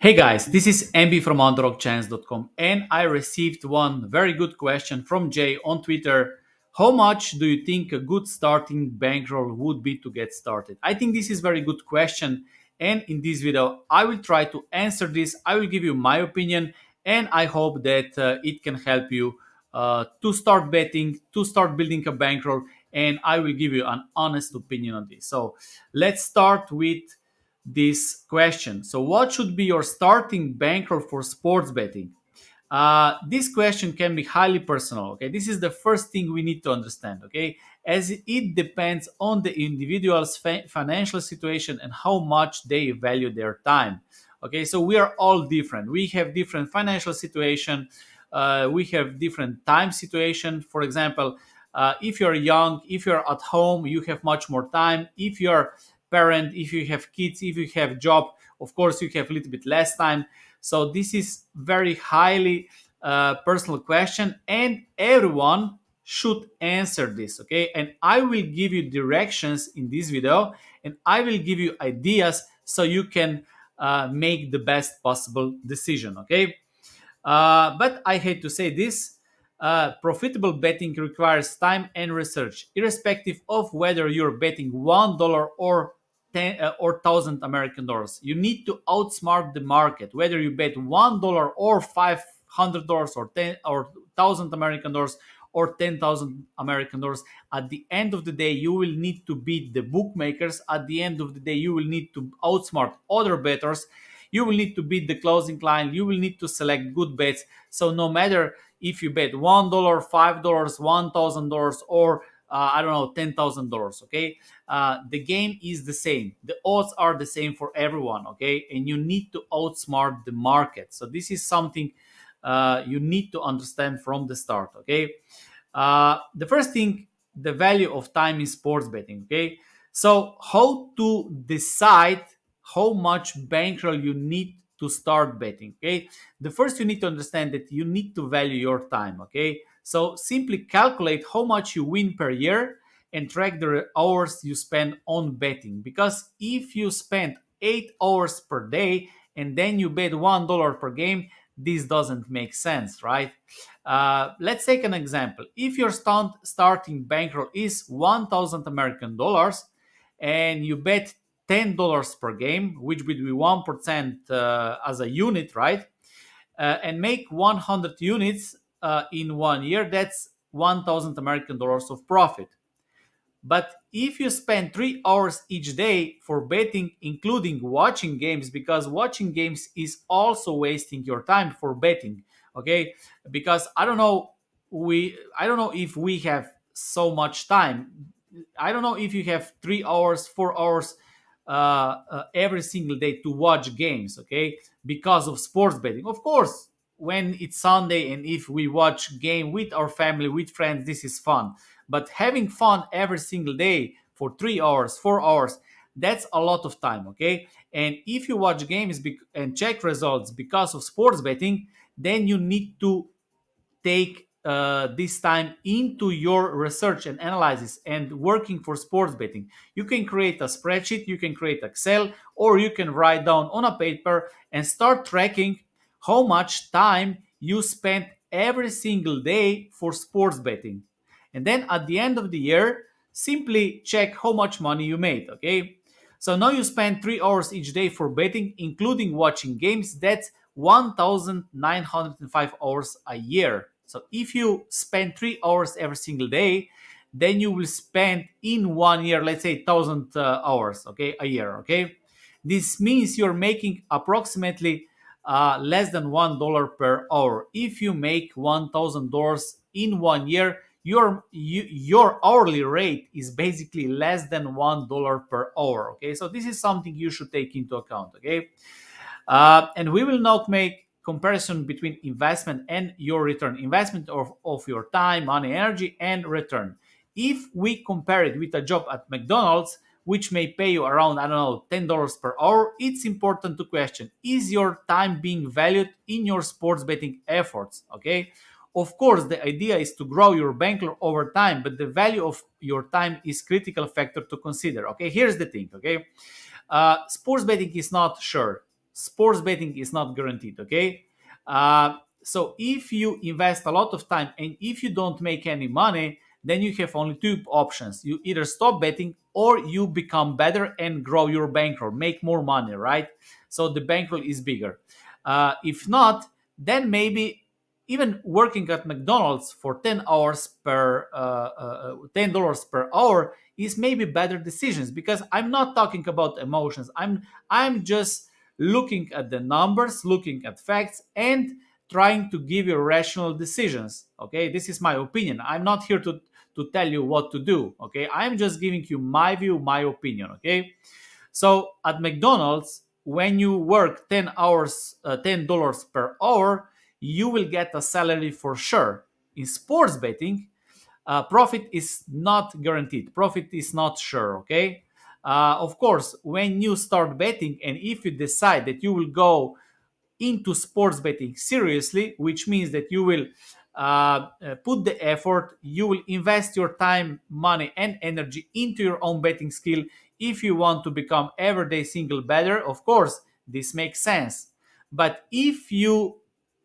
Hey guys, this is MB from underdogchance.com, and I received one very good question from Jay on Twitter. How much do you think a good starting bankroll would be to get started? I think this is very good question, and in this video I will try to answer this. I will give you my opinion, and I hope that it can help you to start betting, to start building a bankroll, and I will give you an honest opinion on this. So let's start with this question. So, what should be your starting bankroll for sports betting? This question can be highly personal. Okay, this is the first thing we need to understand. Okay, as it depends on the individual's financial situation and how much they value their time. Okay, so we are all different. We have different financial situation. We have different time situation. For example, if you're young, if you're at home, you have much more time. If you're parent, if you have kids, if you have job, of course you have a little bit less time. So this is very highly personal question, and everyone should answer this. Okay, and I will give you directions in this video, and I will give you ideas so you can make the best possible decision. Okay, but I hate to say this. Profitable betting requires time and research, irrespective of whether you're betting $1 or 10 or 1,000 American dollars. You need to outsmart the market, whether you bet $1 or $500 or 10 or 1,000 American dollars or 10,000 American dollars. At the end of the day, you will need to beat the bookmakers. At the end of the day, you will need to outsmart other bettors. You will need to beat the closing line. You will need to select good bets. So no matter if you bet $1, $5, $1,000, or I don't know, $10,000. Okay, the game is the same. The odds are the same for everyone. Okay, and you need to outsmart the market. So this is something you need to understand from the start. Okay, the first thing, the value of time in sports betting. Okay, so how to decide how much bankroll you need to start betting. Okay, the first you need to understand that you need to value your time. Okay, so simply calculate how much you win per year and track the hours you spend on betting, because if you spend 8 hours per day and then you bet $1 per game, this doesn't make sense, right? Let's take an example. If your starting bankroll is 1,000 American dollars and you bet $10 per game, which would be 1% as a unit, right? And make 100 units in 1 year, that's 1,000 American dollars of profit. But if you spend 3 hours each day for betting, including watching games, because watching games is also wasting your time for betting, okay? Because I don't know if we have so much time. I don't know if you have 3 hours, 4 hours every single day to watch games, okay? Because of sports betting, of course. When it's Sunday and if we watch game with our family, with friends, this is fun, but having fun every single day for 3 hours, 4 hours, that's a lot of time, okay? And if you watch games and check results because of sports betting, then you need to take this time into your research and analysis and working for sports betting. You can create a spreadsheet, you can create Excel, or you can write down on a paper and start tracking how much time you spend every single day for sports betting. And then at the end of the year, simply check how much money you made, okay? So now you spend 3 hours each day for betting, including watching games. That's 1,905 hours a year. So if you spend 3 hours every single day, then you will spend in 1 year, let's say 1,000 hours, okay, a year, okay? This means you're making approximately less than $1 per hour. If you make $1,000 in 1 year, your hourly rate is basically less than $1 per hour. Okay, so this is something you should take into account. Okay, and we will now make comparison between investment and your return, investment of your time, money, energy, and return. If we compare it with a job at McDonald's, which may pay you around, I don't know, $10 per hour, it's important to question, is your time being valued in your sports betting efforts? Okay, of course, the idea is to grow your bankroll over time, but the value of your time is critical factor to consider. Okay, here's the thing. Okay, sports betting is not sure. sports betting is not guaranteed. Okay, uh, so if you invest a lot of time and if you don't make any money, then you have only two options: you either stop betting or you become better and grow your bankroll, make more money, right? So the bankroll is bigger. If not, then maybe even working at McDonald's for 10 hours per $10 per hour is maybe better decisions, because I'm not talking about emotions. I'm just looking at the numbers, looking at facts, and trying to give you rational decisions. Okay, this is my opinion. I'm not here to tell you what to do. Okay, I'm just giving you my view, my opinion. Okay, so at McDonald's, when you work 10 hours, $10 per hour, you will get a salary for sure. In sports betting, profit is not guaranteed. Profit is not sure. Okay. Of course, when you start betting and if you decide that you will go into sports betting seriously, which means that you will put the effort, you will invest your time, money, and energy into your own betting skill. If you want to become everyday single better, of course, this makes sense. But if you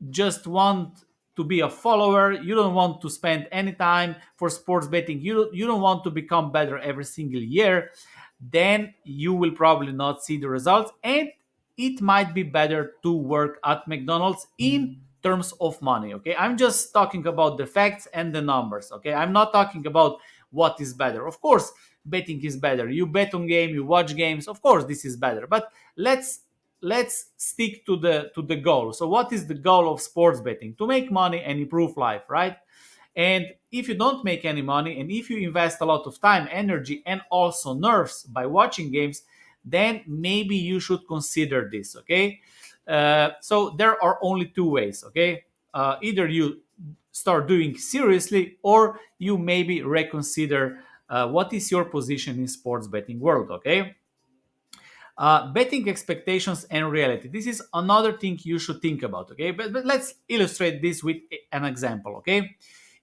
just want to be a follower, you don't want to spend any time for sports betting, you don't want to become better every single year, then you will probably not see the results, and it might be better to work at McDonald's in terms of money. Okay, I'm just talking about the facts and the numbers. Okay, I'm not talking about what is better. Of course, betting is better. You bet on game, you watch games. Of course, this is better. But let's stick to the goal. So, what is the goal of sports betting? To make money and improve life, right? And if you don't make any money, and if you invest a lot of time, energy, and also nerves by watching games, then maybe you should consider this. Okay. So there are only two ways. Okay. Either you start doing seriously, or you maybe reconsider what is your position in sports betting world. Okay. Betting expectations and reality. This is another thing you should think about. Okay. But let's illustrate this with an example. Okay.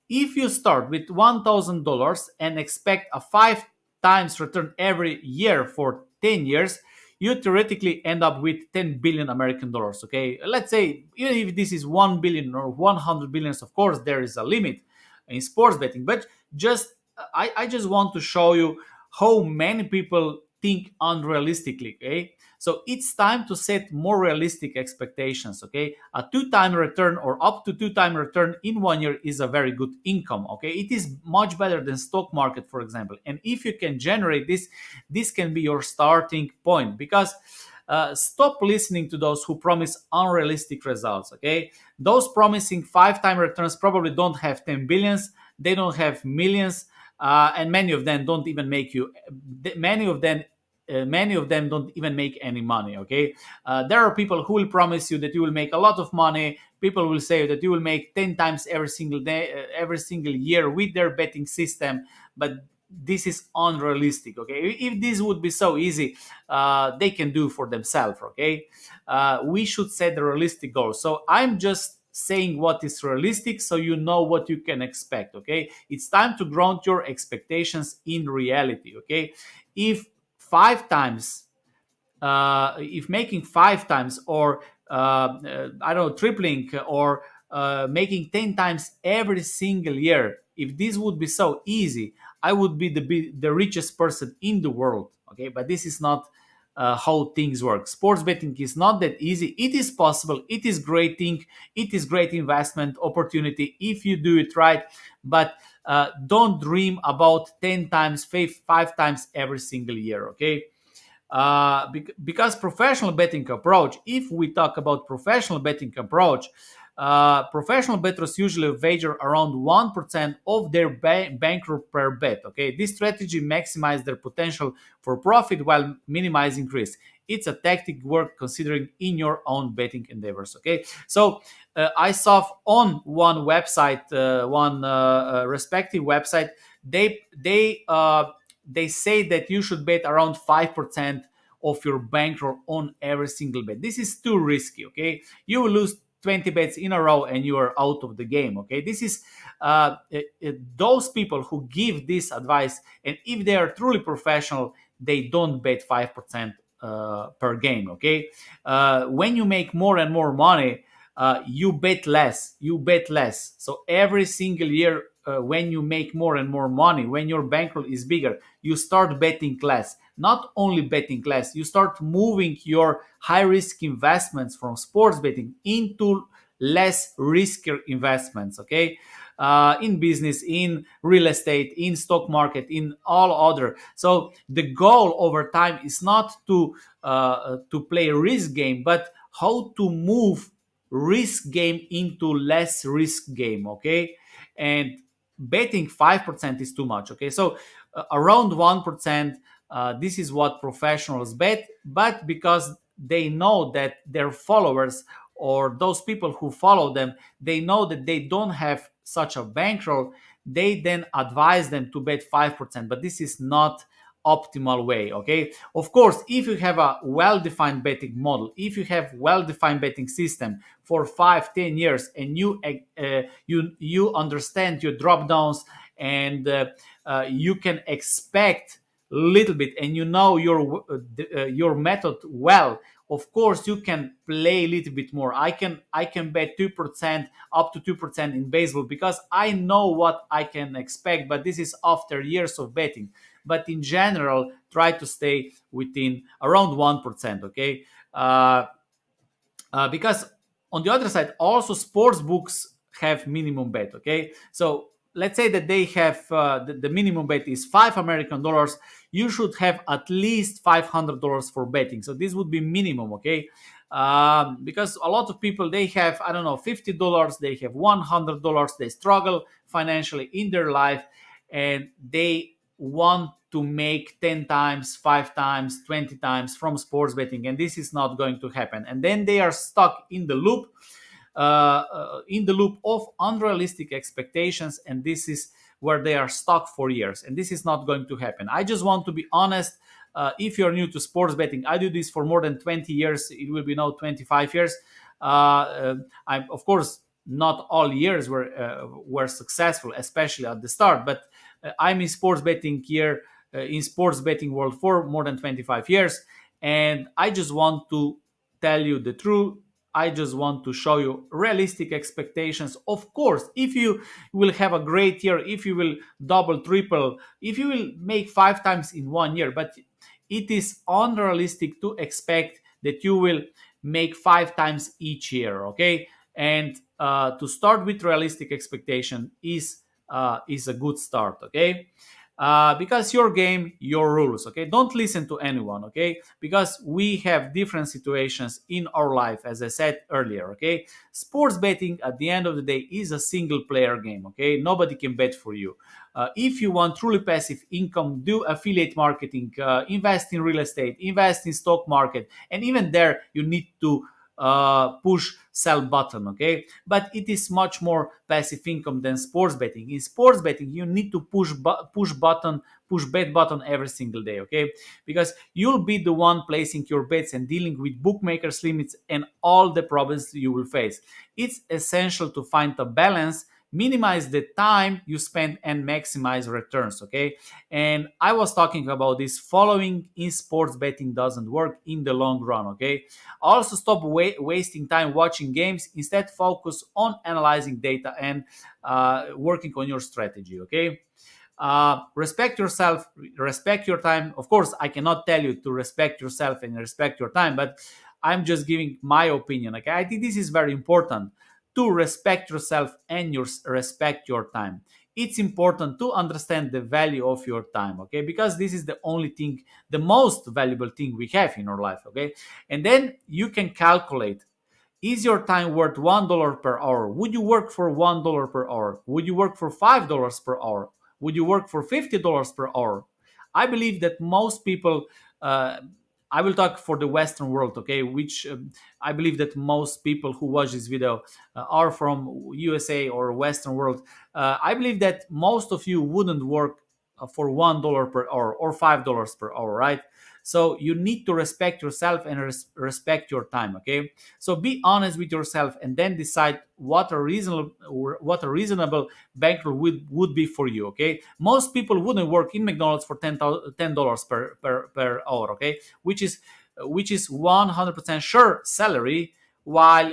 If you start with $1,000 and expect a 5 times return every year for 10 years, you theoretically end up with 10 billion American dollars. Okay, let's say even if this is 1 billion or 100 billions, of course, there is a limit in sports betting, but just I just want to show you how many people think unrealistically. Okay, so it's time to set more realistic expectations. Okay, a 2 time return or up to 2 time return in 1 year is a very good income. Okay, it is much better than stock market, for example. And if you can generate this, this can be your starting point, because stop listening to those who promise unrealistic results. Okay, those promising 5 time returns probably don't have 10 billions, they don't have millions, and many of them don't even make you. Many of them don't even make any money. Okay, there are people who will promise you that you will make a lot of money. People will say that you will make 10 times every single day, every single year with their betting system, but this is unrealistic. Okay, if this would be so easy, they can do for themselves. Okay, we should set the realistic goals. So I'm just saying what is realistic so you know what you can expect. Okay, it's time to ground your expectations in reality. Okay, if 5 times, if making 5 times, or I don't know, tripling, or making 10 times every single year, if this would be so easy, I would be the richest person in the world. Okay, but this is not how things work. Sports betting is not that easy. It is possible. It is great thing. It is great investment opportunity if you do it right. But don't dream about 10 times, 5 times every single year. Okay, because professional betting approach, if we talk about professional betting approach, professional bettors usually wager around 1% of their bankroll per bet. Okay, this strategy maximizes their potential for profit while minimizing risk. It's a tactic worth considering in your own betting endeavors. Okay, so I saw on one website, one respective website, they say that you should bet around 5% of your bankroll on every single bet. This is too risky. Okay, you will lose 20 bets in a row and you are out of the game. Okay, this is those people who give this advice, and if they are truly professional, they don't bet 5% per game. Okay, when you make more and more money, you bet less. You bet less. So every single year, when you make more and more money, when your bankroll is bigger, you start betting less. Not only betting less, you start moving your high risk investments from sports betting into less riskier investments. Okay, in business, in real estate, in stock market, in all other. So the goal over time is not to play a risk game, but how to move risk game into less risk game. Okay, and betting 5% is too much. Okay, so around 1%. This is what professionals bet, but because they know that their followers or those people who follow them, they know that they don't have such a bankroll, they then advise them to bet 5%. But this is not optimal way. Okay, of course, if you have a well-defined betting model, if you have well-defined betting system for 5 10 years, and you understand your drop downs, and you can expect little bit, and you know your method well, of course you can play a little bit more. I can bet 2%, up to 2% in baseball, because I know what I can expect, but this is after years of betting. But in general, try to stay within around 1%. Okay, because on the other side, also sports books have minimum bet. Okay, so let's say that they have the minimum bet is $5 American. You should have at least $500 for betting. So this would be minimum. Okay, because a lot of people, they have, I don't know, $50, they have $100, they struggle financially in their life, and they want to make 10 times, 5 times, 20 times from sports betting, and this is not going to happen. And then they are stuck in the loop of unrealistic expectations, and this is where they are stuck for years, and this is not going to happen. I just want to be honest. If you're new to sports betting, I do this for more than 20 years. It will be now 25 years. I'm, of course, not all years were successful, especially at the start, but I'm in sports betting here, in sports betting world for more than 25 years, and I just want to tell you the truth. I just want to show you realistic expectations. Of course, if you will have a great year, if you will double, triple, if you will make 5 times in 1 year, but it is unrealistic to expect that you will make 5 times each year. Okay, and to start with realistic expectation is a good start. Okay, because your game, your rules. Okay, don't listen to anyone. Okay, because we have different situations in our life, as I said earlier. Okay, sports betting at the end of the day is a single player game. Okay, nobody can bet for you. If you want truly passive income, do affiliate marketing, invest in real estate, invest in stock market, and even there you need to push sell button. Okay, but it is much more passive income than sports betting. In sports betting, you need to push bet button every single day. Okay, because you'll be the one placing your bets and dealing with bookmakers limits and all the problems you will face. It's essential to find a balance, minimize the time you spend, and maximize returns. Okay, and I was talking about this, following in sports betting doesn't work in the long run. Okay, also stop wasting time watching games, instead focus on analyzing data and working on your strategy. Okay, respect yourself, respect your time. Of course, I cannot tell you to respect yourself and respect your time, but I'm just giving my opinion. Okay, I think this is very important, to respect yourself and respect your time. It's important to understand the value of your time. Okay, because this is the only thing, the most valuable thing we have in our life. Okay, and then you can calculate, is your time worth $1 per hour? Would you work for $1 per hour? Would you work for $5 per hour? Would you work for $50 per hour? I believe that most people, uh, I will talk for the Western world, okay, which I believe that most people who watch this video are from USA or Western world. I believe that most of you wouldn't work for $1 per hour or $5 per hour, right? So you need to respect yourself and respect your time. Okay, so be honest with yourself and then decide what a reasonable bankroll would be for you. Okay, most people wouldn't work in McDonald's for $10 per hour. Okay, which is which is 100% sure salary, while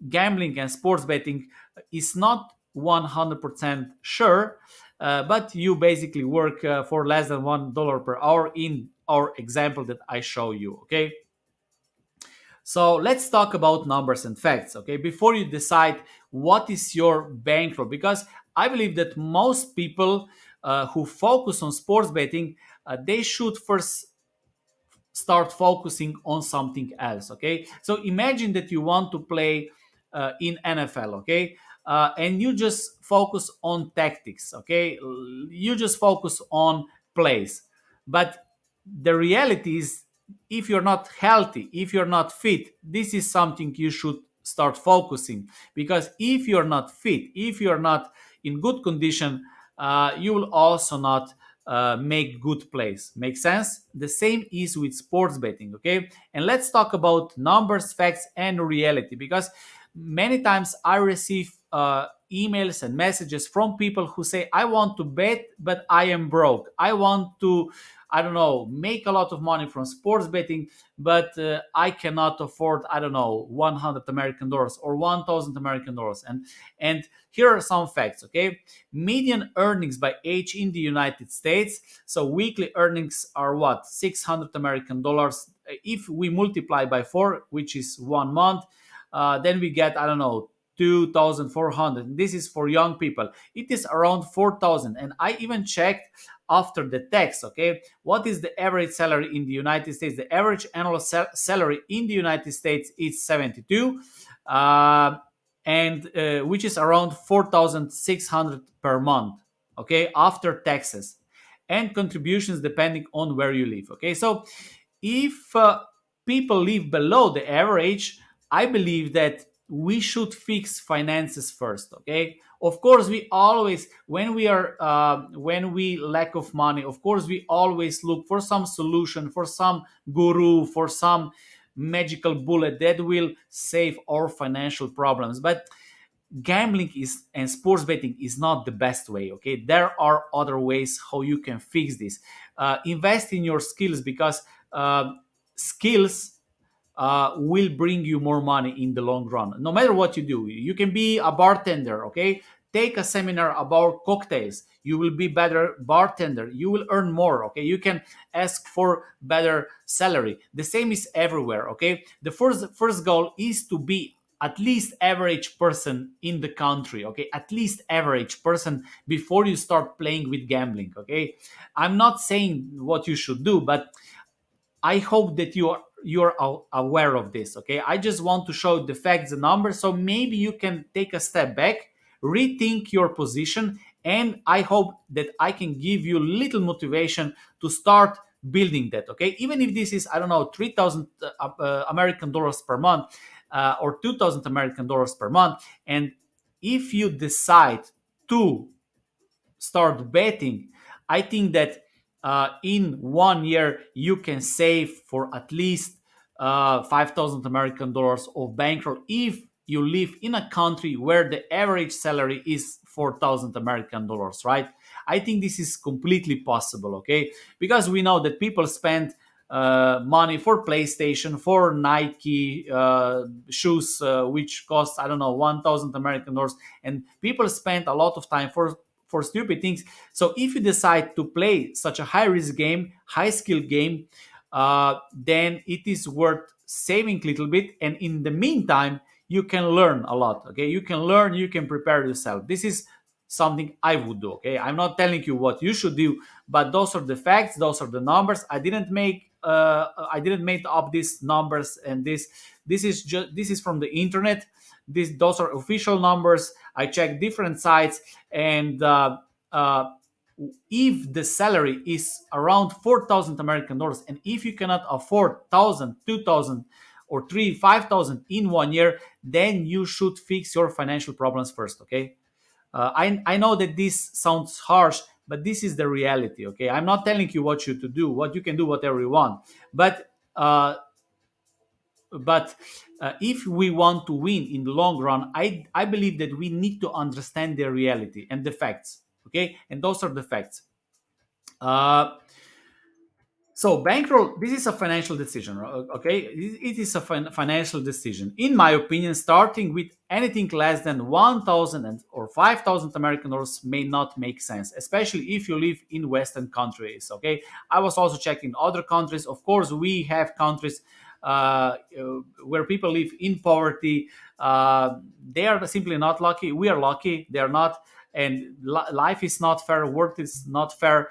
gambling and sports betting is not 100% sure, but you basically work for less than $1 per hour in our example that I show you. Okay, so let's talk about numbers and facts. Okay, before you decide what is your bankroll, because I believe that most people who focus on sports betting, they should first start focusing on something else. Okay, so imagine that you want to play in NFL. Okay, and you just focus on tactics. Okay, you just focus on plays, but the reality is, if you're not healthy, if you're not fit, this is something you should start focusing, because if you're not fit, if you're not in good condition, you will also not make good plays. Make sense? The same is with sports betting. Okay, and let's talk about numbers, facts, and reality, because many times I receive emails and messages from people who say, I want to bet, but I am broke. I want to, I don't know, make a lot of money from sports betting, but I cannot afford, I don't know, 100 American dollars or 1,000 American dollars. And here are some facts. Okay, median earnings by age in the United States. So weekly earnings are what, 600 American dollars. If we multiply by 4, which is 1 month, then we get, I don't know, 2,400. This is for young people. It is around 4,000. And I even checked after the tax. Okay, what is the average salary in the United States? The average annual salary in the United States is 72, uh, and which is around 4,600 per month. Okay, after taxes and contributions depending on where you live. Okay, so if people live below the average, I believe that we should fix finances first. Okay, of course we always, when we lack of money, of course we always look for some solution, for some guru, for some magical bullet that will save our financial problems. But gambling is and sports betting is not the best way. Okay, there are other ways how you can fix this. Invest in your skills, because skills will bring you more money in the long run. No matter what you do, you can be a bartender. Okay, take a seminar about cocktails. You will be better bartender. You will earn more. Okay, you can ask for better salary. The same is everywhere. Okay, the first goal is to be at least average person in the country. Okay, at least average person before you start playing with gambling. Okay, I'm not saying what you should do, but I hope that you're aware of this. Okay, I just want to show the facts, the numbers, so maybe you can take a step back, rethink your position, and I hope that I can give you little motivation to start building that. Okay, even if this is, I don't know, 3,000 American dollars per month, or 2,000 American dollars per month, and if you decide to start betting, I think that in 1 year you can save for at least 5,000 American dollars of bankroll if you live in a country where the average salary is 4,000 American dollars, right? I think this is completely possible. Okay, because we know that people spend money for PlayStation, for Nike shoes, which cost, I don't know, 1,000 American dollars, and people spend a lot of time for stupid things. So if you decide to play such a high risk game, high skill game, then it is worth saving a little bit. And in the meantime, you can learn a lot. Okay, you can learn, you can prepare yourself. This is something I would do. Okay, I'm not telling you what you should do, but those are the facts, those are the numbers. I didn't make up these numbers, and this is from the internet. Those are official numbers. I checked different sites, and uh, if the salary is around 4,000 American dollars, and if you cannot afford 1,000, 2,000, or 3, 5,000 in 1 year, then you should fix your financial problems first. Okay, I know that this sounds harsh, but this is the reality. Okay, I'm not telling you what you to do, what you can do, whatever you want, but if we want to win in the long run, I believe that we need to understand the reality and the facts. Okay, and those are the facts. uh, So bankroll, this is a financial decision, okay? It is a financial decision. In my opinion, starting with anything less than 1,000 or 5,000 American dollars may not make sense, especially if you live in Western countries, okay? I was also checking other countries. Of course, we have countries where people live in poverty. They are simply not lucky. We are lucky. They are not. And life is not fair. Work is not fair.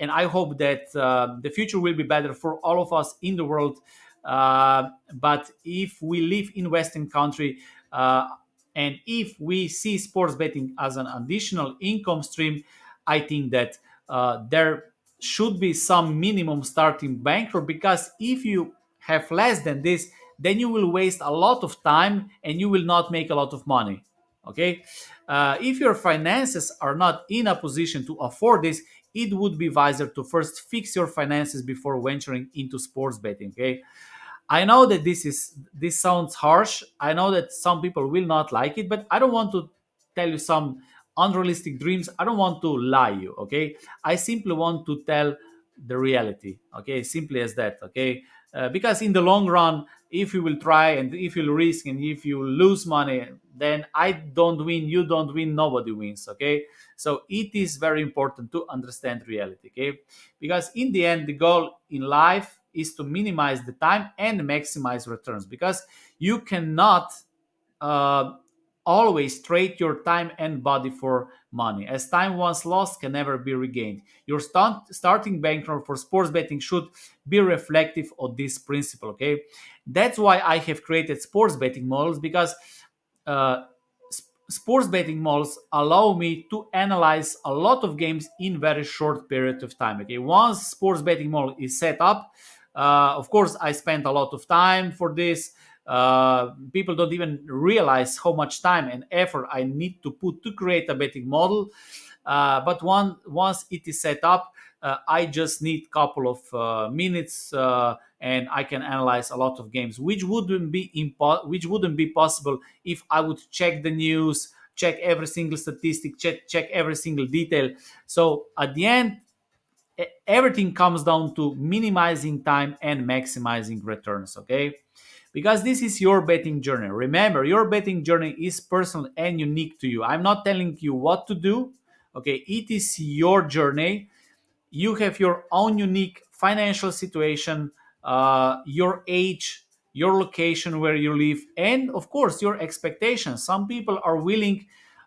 And I hope that the future will be better for all of us in the world. But if we live in Western country, uh, and if we see sports betting as an additional income stream, I think that there should be some minimum starting bankroll, because if you have less than this, then you will waste a lot of time and you will not make a lot of money. Okay, if your finances are not in a position to afford this, it would be wiser to first fix your finances before venturing into sports betting. Okay, I know that this sounds harsh. I know that some people will not like it, but I don't want to tell you some unrealistic dreams. I don't want to lie you, okay? I simply want to tell the reality, okay? Simply as that, okay? Because in the long run, if you will try and if you risk and if you lose money, then I don't win, you don't win, nobody wins, okay? So it is very important to understand reality, okay? Because in the end, the goal in life is to minimize the time and maximize returns, because you cannot uh, always trade your time and body for money, as time once lost can never be regained. Your starting bankroll for sports betting should be reflective of this principle, okay? That's why I have created sports betting models, because uh, sports betting models allow me to analyze a lot of games in very short period of time. Okay, once sports betting model is set up, of course I spent a lot of time for this. People don't even realize how much time and effort I need to put to create a betting model. But once it is set up, I just need a couple of minutes, and I can analyze a lot of games, which wouldn't be possible if I would check the news, check every single statistic, check every single detail. So at the end, everything comes down to minimizing time and maximizing returns, okay? Because this is your betting journey. Remember, your betting journey is personal and unique to you. I'm not telling you what to do, okay? It is your journey. You have your own unique financial situation, your age, your location where you live, and of course your expectations. Some people are willing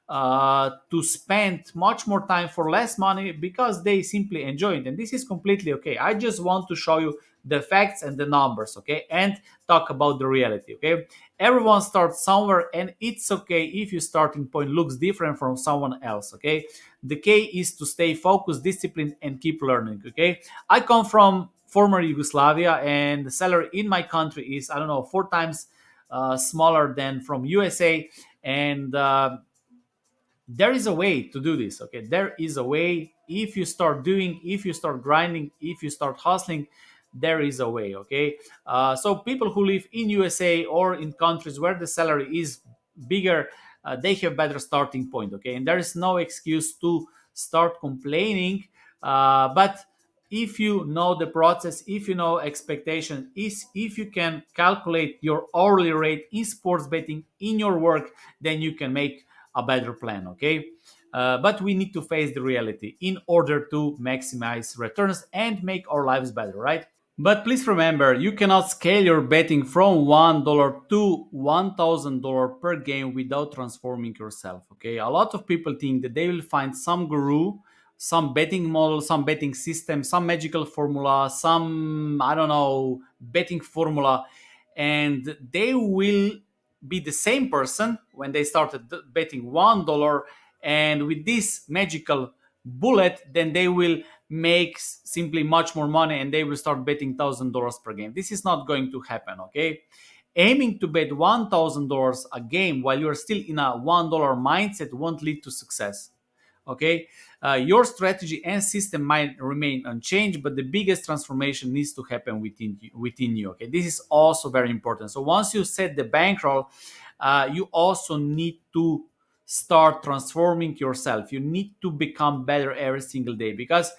to spend much more time for less money because they simply enjoy it, and this is completely okay. I just want to show you the facts and the numbers, okay, and talk about the reality, okay? Everyone starts somewhere, and it's okay if your starting point looks different from someone else, okay? The key is to stay focused, disciplined, and keep learning, okay? I come from former Yugoslavia, and the salary in my country is, I don't know, four times smaller than from USA. And there is a way to do this, okay? There is a way. If you start doing, if you start grinding, if you start hustling, there is a way, okay? So people who live in USA or in countries where the salary is bigger, they have better starting point, okay? And there is no excuse to start complaining. But if you know the process, if you know expectation, is if you can calculate your hourly rate in sports betting in your work, then you can make a better plan, okay? But we need to face the reality in order to maximize returns and make our lives better, right? But please remember, you cannot scale your betting from $1 to $1,000 per game without transforming yourself. Okay, a lot of people think that they will find some guru, some betting model, some betting system, some magical formula, some, I don't know, betting formula, and they will be the same person when they started betting $1, and with this magical bullet, then they will make simply much more money and they will start betting $1,000 per game. This is not going to happen, okay? Aiming to bet $1,000 a game while you're still in a $1 mindset won't lead to success, okay? Your strategy and system might remain unchanged, but the biggest transformation needs to happen within you, okay? This is also very important. So once you set the bankroll, you also need to start transforming yourself. You need to become better every single day, because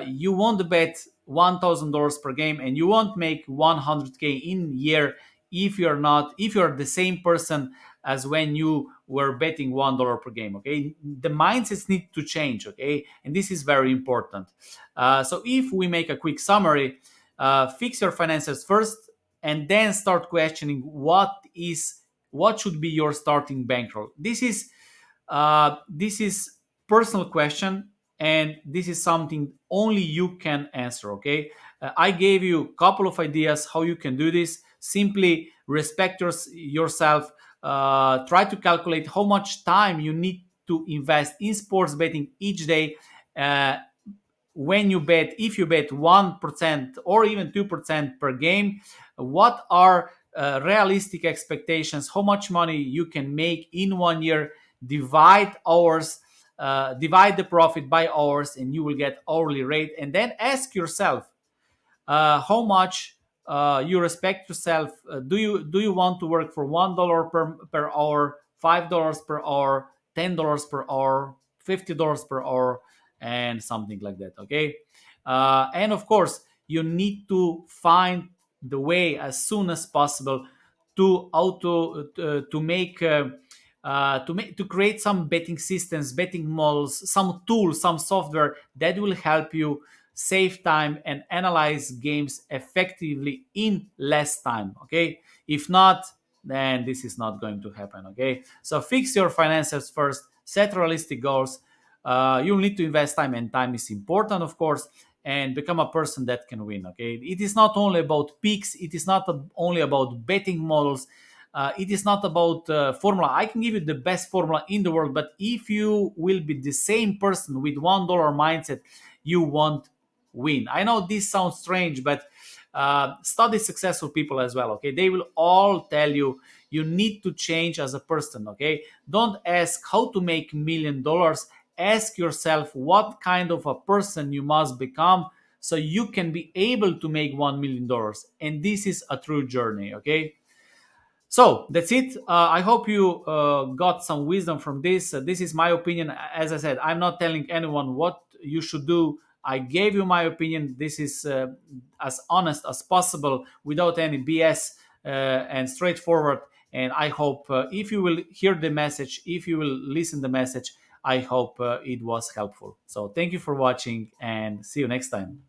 you won't bet $1,000 per game, and you won't make 100K in year if you're the same person as when you were betting $1 per game. Okay, the mindsets need to change. Okay, and this is very important. So if we make a quick summary, fix your finances first, and then start questioning what should be your starting bankroll. This is personal question, and this is something only you can answer. Okay, I gave you a couple of ideas how you can do this. Simply respect yourself. Try to calculate how much time you need to invest in sports betting each day. uh, when you bet, if you bet 1% or even 2% per game, what are realistic expectations, how much money you can make in 1 year. Divide the profit by hours, and you will get hourly rate. And then ask yourself, how much you respect yourself. Do you want to work for $1 per hour, $5 per hour, $10 per hour, $50 per hour, and something like that? Okay, and of course, you need to find the way as soon as possible to auto to make. To create some betting systems, betting models, some tools, some software that will help you save time and analyze games effectively in less time. Okay, if not, then this is not going to happen. Okay, so fix your finances first, set realistic goals. You'll need to invest time, and time is important, of course, and become a person that can win. Okay, it is not only about picks, it is not only about betting models. It is not about formula. I can give you the best formula in the world, but if you will be the same person with $1 mindset, you won't win. I know this sounds strange, but study successful people as well. Okay, they will all tell you you need to change as a person. Okay, don't ask how to make $1 million. Ask yourself what kind of a person you must become so you can be able to make $1 million. And this is a true journey. Okay, so that's it. I hope you got some wisdom from this. This is my opinion. As I said, I'm not telling anyone what you should do. I gave you my opinion. This is as honest as possible, without any BS, and straightforward. And I hope if you will hear the message, if you will listen the message, I hope it was helpful. So thank you for watching, and see you next time.